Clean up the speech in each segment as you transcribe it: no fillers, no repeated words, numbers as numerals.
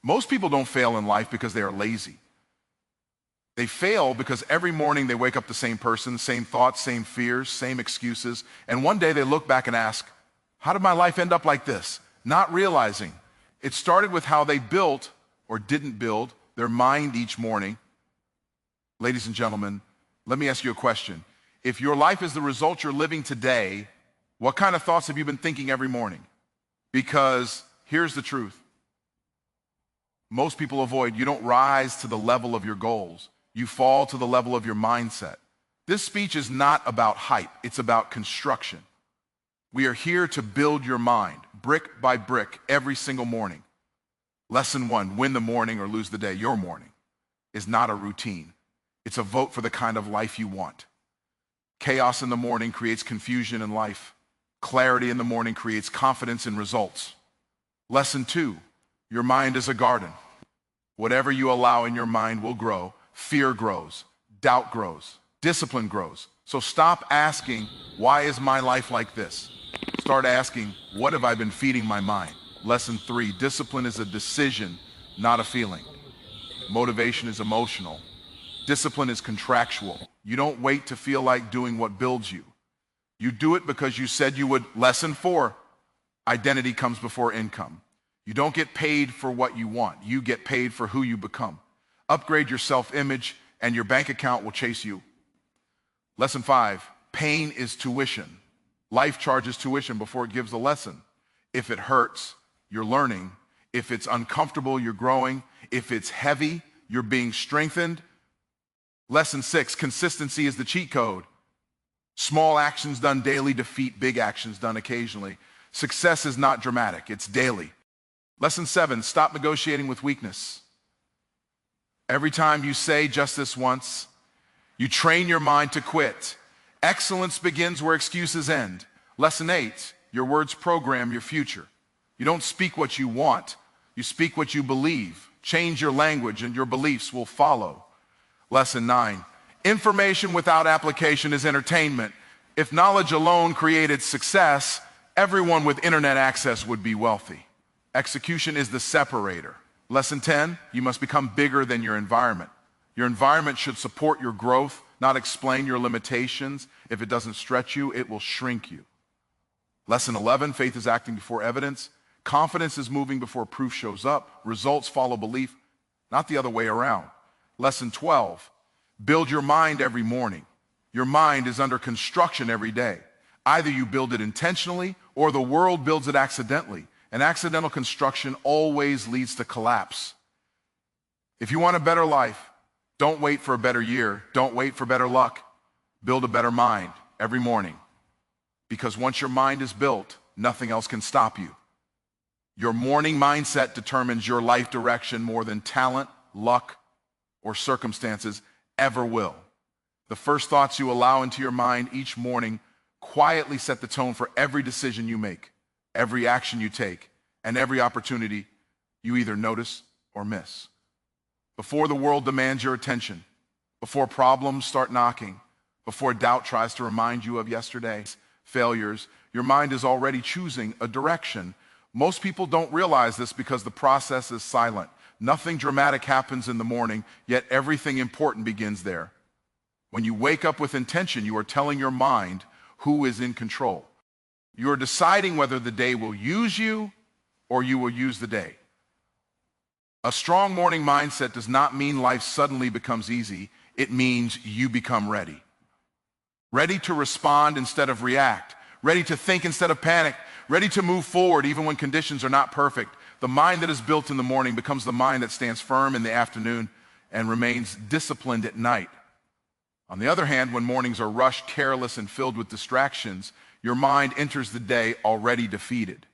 Most people don't fail in life because they are lazy. They fail because every morning they wake up the same person, same thoughts, same fears, same excuses. And one day they look back and ask, how did my life end up like this? Not realizing it started with how they built or didn't build their mind each morning. Ladies and gentlemen, let me ask you a question. If your life is the result you're living today, what kind of thoughts have you been thinking every morning? Because here's the truth. Most people avoid, you don't rise to the level of your goals. You fall to the level of your mindset. This speech is not about hype. It's about construction. We are here to build your mind, brick by brick, every single morning. Lesson 1, win the morning or lose the day. Your morning is not a routine. It's a vote for the kind of life you want. Chaos in the morning creates confusion in life. Clarity in the morning creates confidence in results. Lesson 2, your mind is a garden. Whatever you allow in your mind will grow. Fear grows, doubt grows, discipline grows. So stop asking, why is my life like this? Start asking, what have I been feeding my mind? Lesson 3, discipline is a decision, not a feeling. Motivation is emotional. Discipline is contractual. You don't wait to feel like doing what builds you. You do it because you said you would. Lesson 4, identity comes before income. You don't get paid for what you want. You get paid for who you become. Upgrade your self-image and your bank account will chase you. Lesson 5, pain is tuition. Life charges tuition before it gives the lesson. If it hurts, you're learning. If it's uncomfortable, you're growing. If it's heavy, you're being strengthened. Lesson 6, consistency is the cheat code. Small actions done daily defeat big actions done occasionally. Success is not dramatic, it's daily. Lesson 7, stop negotiating with weakness. Every time you say just this once, you train your mind to quit. Excellence begins where excuses end. Lesson 8, your words program your future. You don't speak what you want, you speak what you believe. Change your language and your beliefs will follow. Lesson 9, information without application is entertainment. If knowledge alone created success, everyone with internet access would be wealthy. Execution is the separator. Lesson 10, you must become bigger than your environment. Your environment should support your growth, not explain your limitations. If it doesn't stretch you, it will shrink you. Lesson 11, faith is acting before evidence. Confidence is moving before proof shows up. Results follow belief, not the other way around. Lesson 12, build your mind every morning. Your mind is under construction every day. Either you build it intentionally or the world builds it accidentally. And accidental construction always leads to collapse. If you want a better life, don't wait for a better year. Don't wait for better luck. Build a better mind every morning. Because once your mind is built, nothing else can stop you. Your morning mindset determines your life direction more than talent, luck, or circumstances ever will. The first thoughts you allow into your mind each morning quietly set the tone for every decision you make, every action you take, and every opportunity you either notice or miss. Before the world demands your attention, before problems start knocking, before doubt tries to remind you of yesterday's failures, your mind is already choosing a direction. Most people don't realize this because the process is silent. Nothing dramatic happens in the morning, yet everything important begins there. When you wake up with intention, you are telling your mind who is in control. You are deciding whether the day will use you or you will use the day. A strong morning mindset does not mean life suddenly becomes easy. It means you become ready. Ready to respond instead of react. Ready to think instead of panic. Ready to move forward even when conditions are not perfect. The mind that is built in the morning becomes the mind that stands firm in the afternoon and remains disciplined at night. On the other hand, when mornings are rushed, careless, and filled with distractions, your mind enters the day already defeated.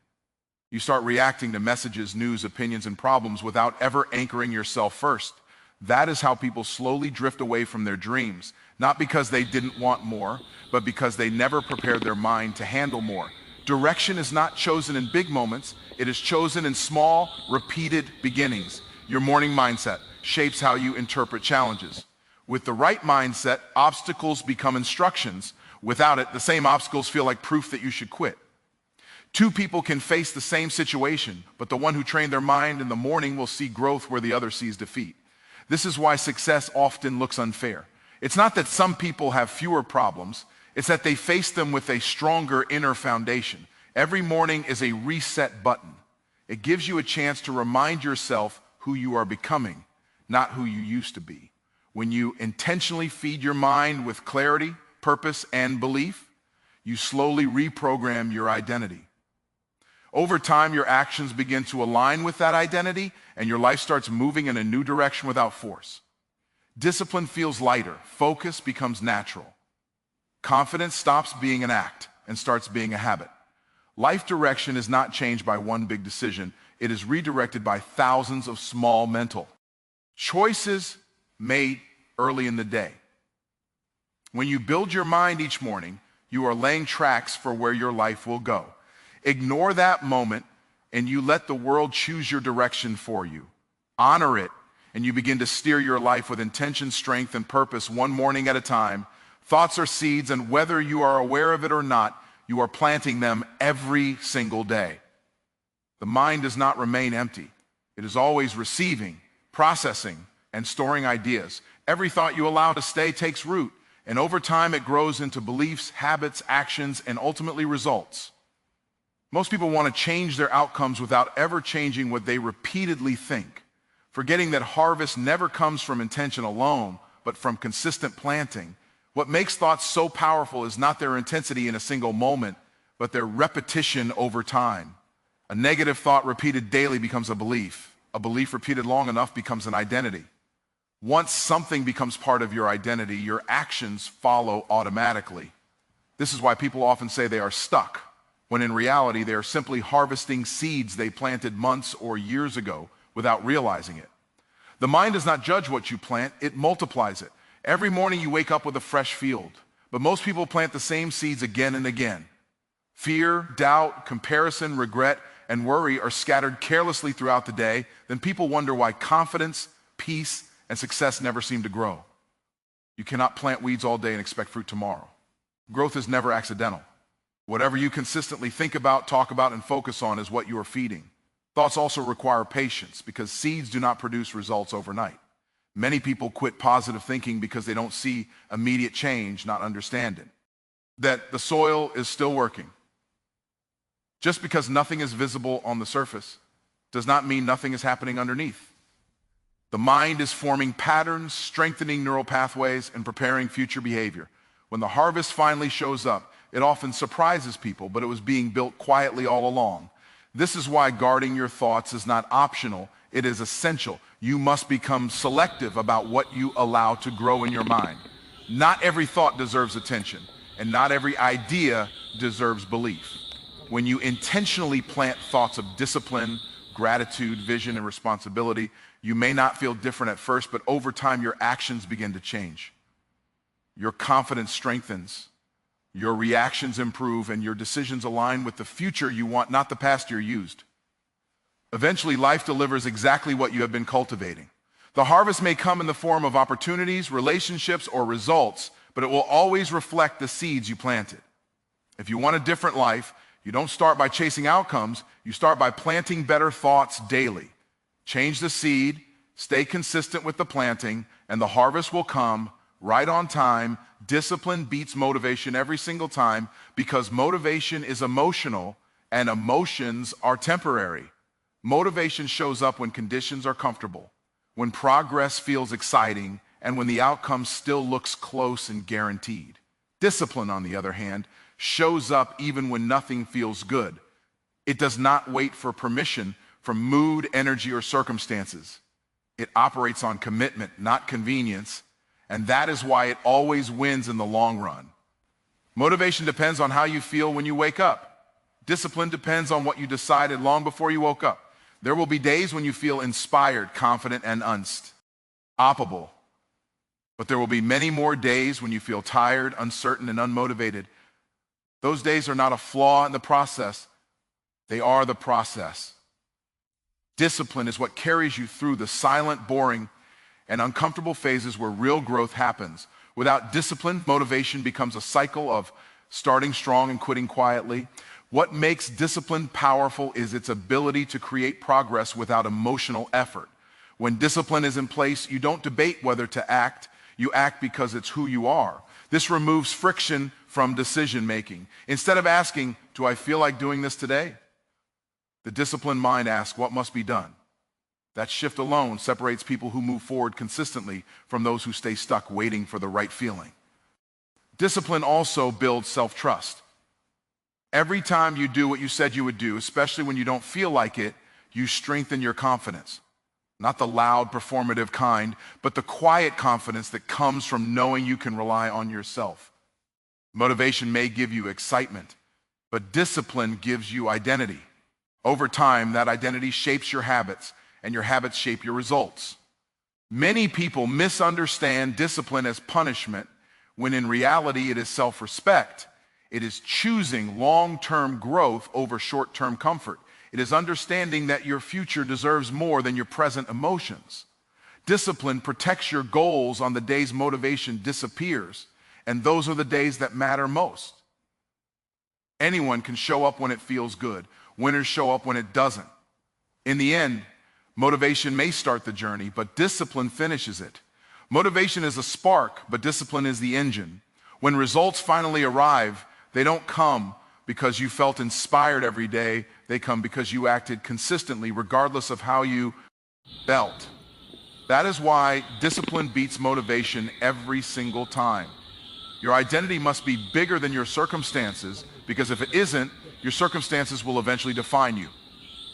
You start reacting to messages, news, opinions, and problems without ever anchoring yourself first. That is how people slowly drift away from their dreams, not because they didn't want more, but because they never prepared their mind to handle more. Direction is not chosen in big moments, it is chosen in small, repeated beginnings. Your morning mindset shapes how you interpret challenges. With the right mindset, obstacles become instructions. Without it, the same obstacles feel like proof that you should quit. Two people can face the same situation, but the one who trained their mind in the morning will see growth where the other sees defeat. This is why success often looks unfair. It's not that some people have fewer problems, it's that they face them with a stronger inner foundation. Every morning is a reset button. It gives you a chance to remind yourself who you are becoming, not who you used to be. When you intentionally feed your mind with clarity, purpose, and belief, you slowly reprogram your identity. Over time, your actions begin to align with that identity, and your life starts moving in a new direction without force. Discipline feels lighter. Focus becomes natural. Confidence stops being an act and starts being a habit. Life direction is not changed by one big decision. It is redirected by thousands of small mental choices made early in the day. When you build your mind each morning, you are laying tracks for where your life will go. Ignore that moment and you let the world choose your direction for you. Honor it and you begin to steer your life with intention, strength, and purpose one morning at a time. Thoughts are seeds, and whether you are aware of it or not, you are planting them every single day. The mind does not remain empty. It is always receiving, processing, and storing ideas. Every thought you allow to stay takes root, and over time it grows into beliefs, habits, actions, and ultimately results. Most people want to change their outcomes without ever changing what they repeatedly think, forgetting that harvest never comes from intention alone, but from consistent planting. What makes thoughts so powerful is not their intensity in a single moment, but their repetition over time. A negative thought repeated daily becomes a belief. A belief repeated long enough becomes an identity. Once something becomes part of your identity, your actions follow automatically. This is why people often say they are stuck, when in reality they are simply harvesting seeds they planted months or years ago without realizing it. The mind does not judge what you plant, it multiplies it. Every morning you wake up with a fresh field, but most people plant the same seeds again and again. Fear, doubt, comparison, regret, and worry are scattered carelessly throughout the day. Then people wonder why confidence, peace, and success never seem to grow. You cannot plant weeds all day and expect fruit tomorrow. Growth is never accidental. Whatever you consistently think about, talk about, and focus on is what you are feeding. Thoughts also require patience because seeds do not produce results overnight. Many people quit positive thinking because they don't see immediate change, not understanding that the soil is still working. Just because nothing is visible on the surface does not mean nothing is happening underneath. The mind is forming patterns, strengthening neural pathways, and preparing future behavior. When the harvest finally shows up, it often surprises people, but it was being built quietly all along. This is why guarding your thoughts is not optional, it is essential. You must become selective about what you allow to grow in your mind. Not every thought deserves attention, and not every idea deserves belief. When you intentionally plant thoughts of discipline, gratitude, vision, and responsibility, you may not feel different at first, but over time your actions begin to change. Your confidence strengthens, your reactions improve, and your decisions align with the future you want, not the past you're used. Eventually, life delivers exactly what you have been cultivating. The harvest may come in the form of opportunities, relationships, or results, but it will always reflect the seeds you planted. If you want a different life, you don't start by chasing outcomes, you start by planting better thoughts daily. Change the seed, stay consistent with the planting, and the harvest will come right on time. Discipline beats motivation every single time because motivation is emotional and emotions are temporary. Motivation shows up when conditions are comfortable, when progress feels exciting, and when the outcome still looks close and guaranteed. Discipline, on the other hand, shows up even when nothing feels good. It does not wait for permission from mood, energy, or circumstances. It operates on commitment, not convenience, and that is why it always wins in the long run. Motivation depends on how you feel when you wake up. Discipline depends on what you decided long before you woke up. There will be days when you feel inspired, confident, and unstoppable. But there will be many more days when you feel tired, uncertain, and unmotivated. Those days are not a flaw in the process. They are the process. Discipline is what carries you through the silent, boring, and uncomfortable phases where real growth happens. Without discipline, motivation becomes a cycle of starting strong and quitting quietly. What makes discipline powerful is its ability to create progress without emotional effort. When discipline is in place, you don't debate whether to act, you act because it's who you are. This removes friction from decision making. Instead of asking, do I feel like doing this today? The disciplined mind asks, what must be done? That shift alone separates people who move forward consistently from those who stay stuck waiting for the right feeling. Discipline also builds self-trust. Every time you do what you said you would do, especially when you don't feel like it, you strengthen your confidence. Not the loud, performative kind, but the quiet confidence that comes from knowing you can rely on yourself. Motivation may give you excitement, but discipline gives you identity. Over time, that identity shapes your habits, and your habits shape your results. Many people misunderstand discipline as punishment, when in reality it is self-respect. It is choosing long-term growth over short-term comfort. It is understanding that your future deserves more than your present emotions. Discipline protects your goals on the days motivation disappears, and those are the days that matter most. Anyone can show up when it feels good. Winners show up when it doesn't. In the end, motivation may start the journey, but discipline finishes it. Motivation is a spark, but discipline is the engine. When results finally arrive, they don't come because you felt inspired every day. They come because you acted consistently, regardless of how you felt. That is why discipline beats motivation every single time. Your identity must be bigger than your circumstances, because if it isn't, your circumstances will eventually define you.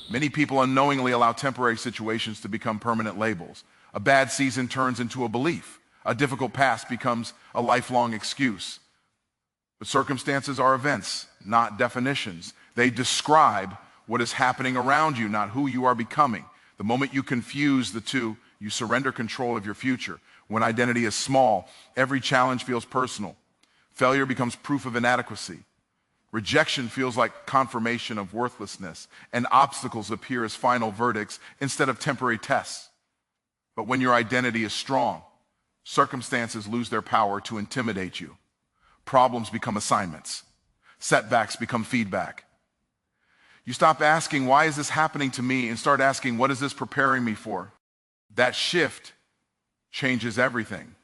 Many people unknowingly allow temporary situations to become permanent labels. A bad season turns into a belief. A difficult past becomes a lifelong excuse. But circumstances are events, not definitions. They describe what is happening around you, not who you are becoming. The moment you confuse the two, you surrender control of your future. When identity is small, every challenge feels personal. Failure becomes proof of inadequacy. Rejection feels like confirmation of worthlessness, and obstacles appear as final verdicts instead of temporary tests. But when your identity is strong, circumstances lose their power to intimidate you. Problems become assignments. Setbacks become feedback. You stop asking, why is this happening to me? And start asking, what is this preparing me for? That shift changes everything.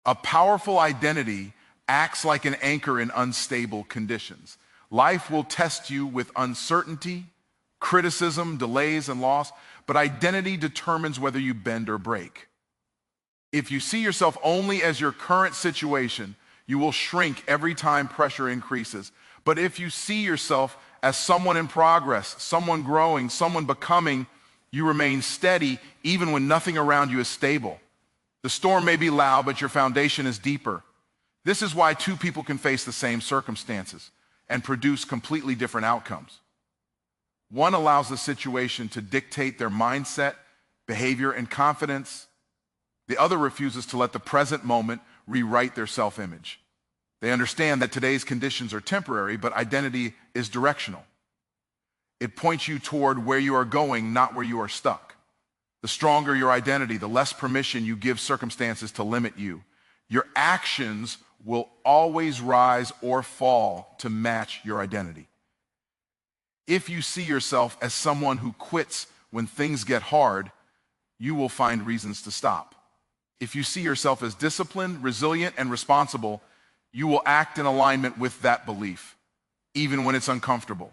A powerful identity acts like an anchor in unstable conditions. Life will test you with uncertainty, criticism, delays, and loss, but identity determines whether you bend or break. If you see yourself only as your current situation, you will shrink every time pressure increases. But if you see yourself as someone in progress, someone growing, someone becoming, you remain steady even when nothing around you is stable. The storm may be loud, but your foundation is deeper. This is why two people can face the same circumstances and produce completely different outcomes. One allows the situation to dictate their mindset, behavior, and confidence. The other refuses to let the present moment rewrite their self-image. They understand that today's conditions are temporary, but identity is directional. It points you toward where you are going, not where you are stuck. The stronger your identity, the less permission you give circumstances to limit you. Your actions will always rise or fall to match your identity. If you see yourself as someone who quits when things get hard, you will find reasons to stop. If you see yourself as disciplined, resilient, and responsible, you will act in alignment with that belief, even when it's uncomfortable.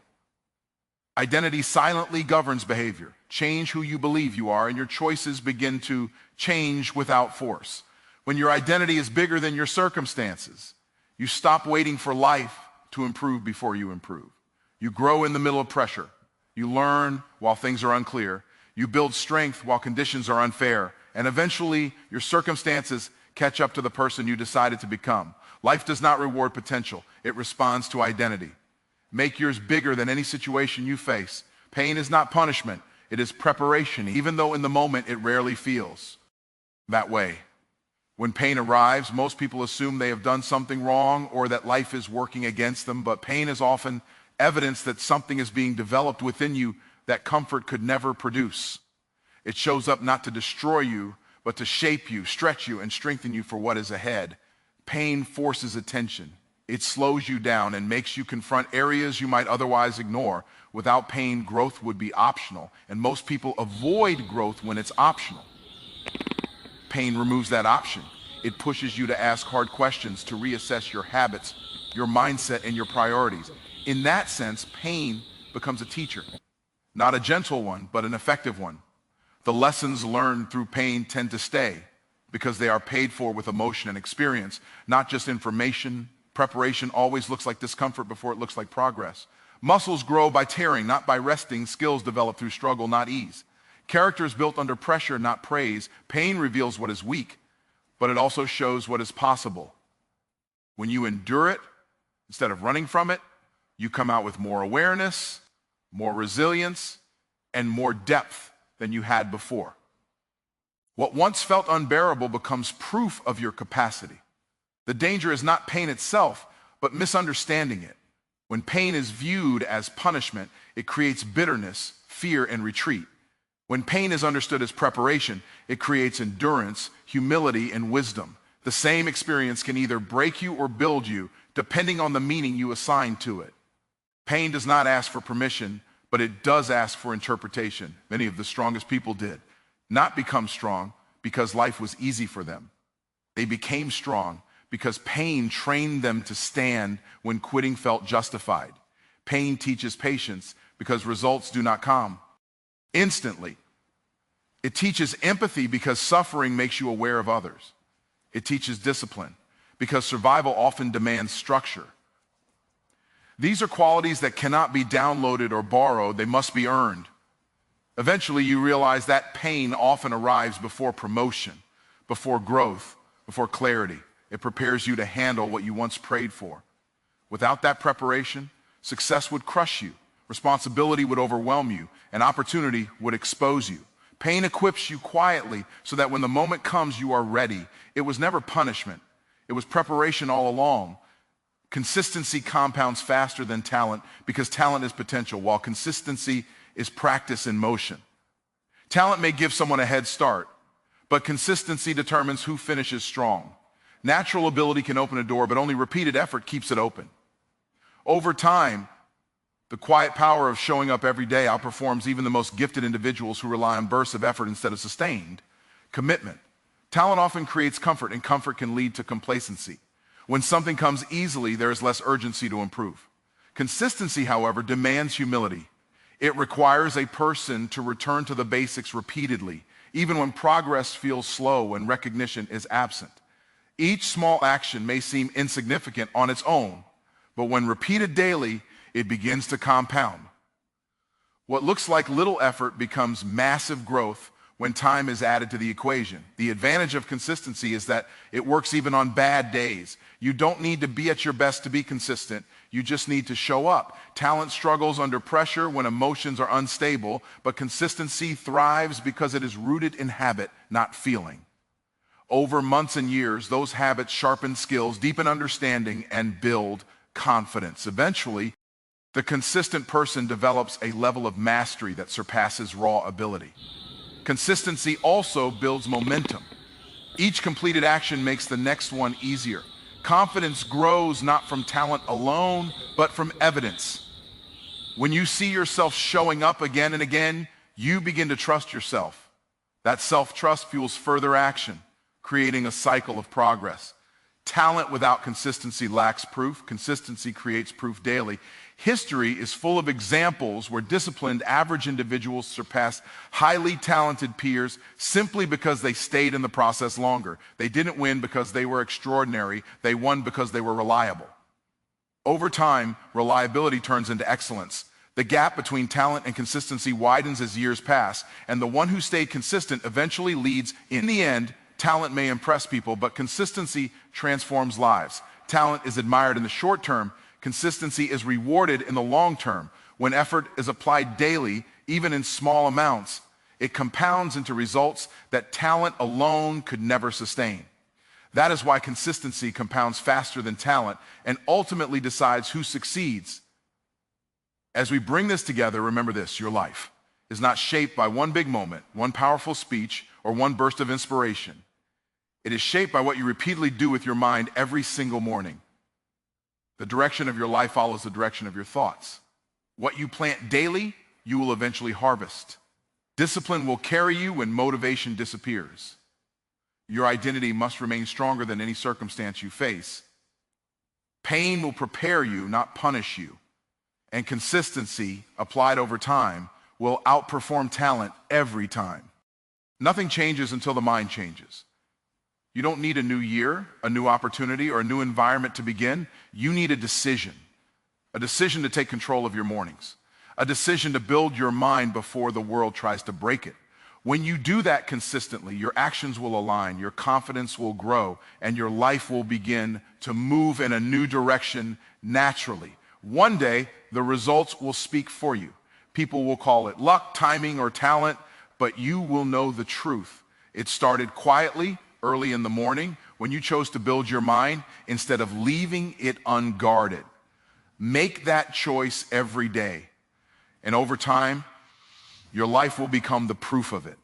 Identity silently governs behavior. Change who you believe you are, and your choices begin to change without force. When your identity is bigger than your circumstances, you stop waiting for life to improve before you improve. You grow in the middle of pressure. You learn while things are unclear. You build strength while conditions are unfair. And eventually, your circumstances catch up to the person you decided to become. Life does not reward potential. It responds to identity. Make yours bigger than any situation you face. Pain is not punishment. It is preparation, even though in the moment it rarely feels that way. When pain arrives, most people assume they have done something wrong or that life is working against them, but pain is often evidence that something is being developed within you that comfort could never produce. It shows up not to destroy you, but to shape you, stretch you, and strengthen you for what is ahead. Pain forces attention. It slows you down and makes you confront areas you might otherwise ignore. Without pain, growth would be optional, and most people avoid growth when it's optional. Pain removes that option. It pushes you to ask hard questions, to reassess your habits, your mindset, and your priorities. In that sense, pain becomes a teacher. Not a gentle one, but an effective one. The lessons learned through pain tend to stay because they are paid for with emotion and experience, not just information. Preparation always looks like discomfort before it looks like progress. Muscles grow by tearing, not by resting. Skills develop through struggle, not ease. Character is built under pressure, not praise. Pain reveals what is weak, but it also shows what is possible. When you endure it, instead of running from it, you come out with more awareness, more resilience, and more depth than you had before. What once felt unbearable becomes proof of your capacity. The danger is not pain itself, but misunderstanding it. When pain is viewed as punishment, it creates bitterness, fear, and retreat. When pain is understood as preparation, it creates endurance, humility, and wisdom. The same experience can either break you or build you, depending on the meaning you assign to it. Pain does not ask for permission, but it does ask for interpretation. Many of the strongest people did not become strong because life was easy for them. They became strong because pain trained them to stand when quitting felt justified. Pain teaches patience because results do not come instantly. It teaches empathy because suffering makes you aware of others. It teaches discipline because survival often demands structure. These are qualities that cannot be downloaded or borrowed. They must be earned. Eventually, you realize that pain often arrives before promotion, before growth, before clarity. It prepares you to handle what you once prayed for. Without that preparation, success would crush you, responsibility would overwhelm you, and opportunity would expose you. Pain equips you quietly so that when the moment comes, you are ready. It was never punishment. It was preparation all along. Consistency compounds faster than talent because talent is potential, while consistency is practice in motion. Talent may give someone a head start, but consistency determines who finishes strong. Natural ability can open a door, but only repeated effort keeps it open. Over time, the quiet power of showing up every day outperforms even the most gifted individuals who rely on bursts of effort instead of sustained commitment. Talent often creates comfort, and comfort can lead to complacency. When something comes easily, there is less urgency to improve. Consistency, however, demands humility. It requires a person to return to the basics repeatedly, even when progress feels slow and recognition is absent. Each small action may seem insignificant on its own, but when repeated daily, it begins to compound. What looks like little effort becomes massive growth when time is added to the equation. The advantage of consistency is that it works even on bad days. You don't need to be at your best to be consistent. You just need to show up. Talent struggles under pressure when emotions are unstable, but consistency thrives because it is rooted in habit, not feeling. Over months and years, those habits sharpen skills, deepen understanding, and build confidence. Eventually, the consistent person develops a level of mastery that surpasses raw ability. Consistency also builds momentum. Each completed action makes the next one easier. Confidence grows not from talent alone, but from evidence. When you see yourself showing up again and again, you begin to trust yourself. That self-trust fuels further action, creating a cycle of progress. Talent without consistency lacks proof. Consistency creates proof daily. History is full of examples where disciplined, average individuals surpassed highly talented peers simply because they stayed in the process longer. They didn't win because they were extraordinary. They won because they were reliable. Over time, reliability turns into excellence. The gap between talent and consistency widens as years pass, and the one who stayed consistent eventually leads. In the end, talent may impress people, but consistency transforms lives. Talent is admired in the short term. Consistency is rewarded in the long term. When effort is applied daily, even in small amounts, it compounds into results that talent alone could never sustain. That is why consistency compounds faster than talent and ultimately decides who succeeds. As we bring this together, remember this: your life is not shaped by one big moment, one powerful speech, or one burst of inspiration. It is shaped by what you repeatedly do with your mind every single morning. The direction of your life follows the direction of your thoughts. What you plant daily, you will eventually harvest. Discipline will carry you when motivation disappears. Your identity must remain stronger than any circumstance you face. Pain will prepare you, not punish you. And consistency, applied over time, will outperform talent every time. Nothing changes until the mind changes. You don't need a new year, a new opportunity, or a new environment to begin. You need a decision to take control of your mornings, a decision to build your mind before the world tries to break it. When you do that consistently, your actions will align, your confidence will grow, and your life will begin to move in a new direction naturally. One day, the results will speak for you. People will call it luck, timing, or talent, but you will know the truth. It started quietly, early in the morning, when you chose to build your mind instead of leaving it unguarded. Make that choice every day. And over time, your life will become the proof of it.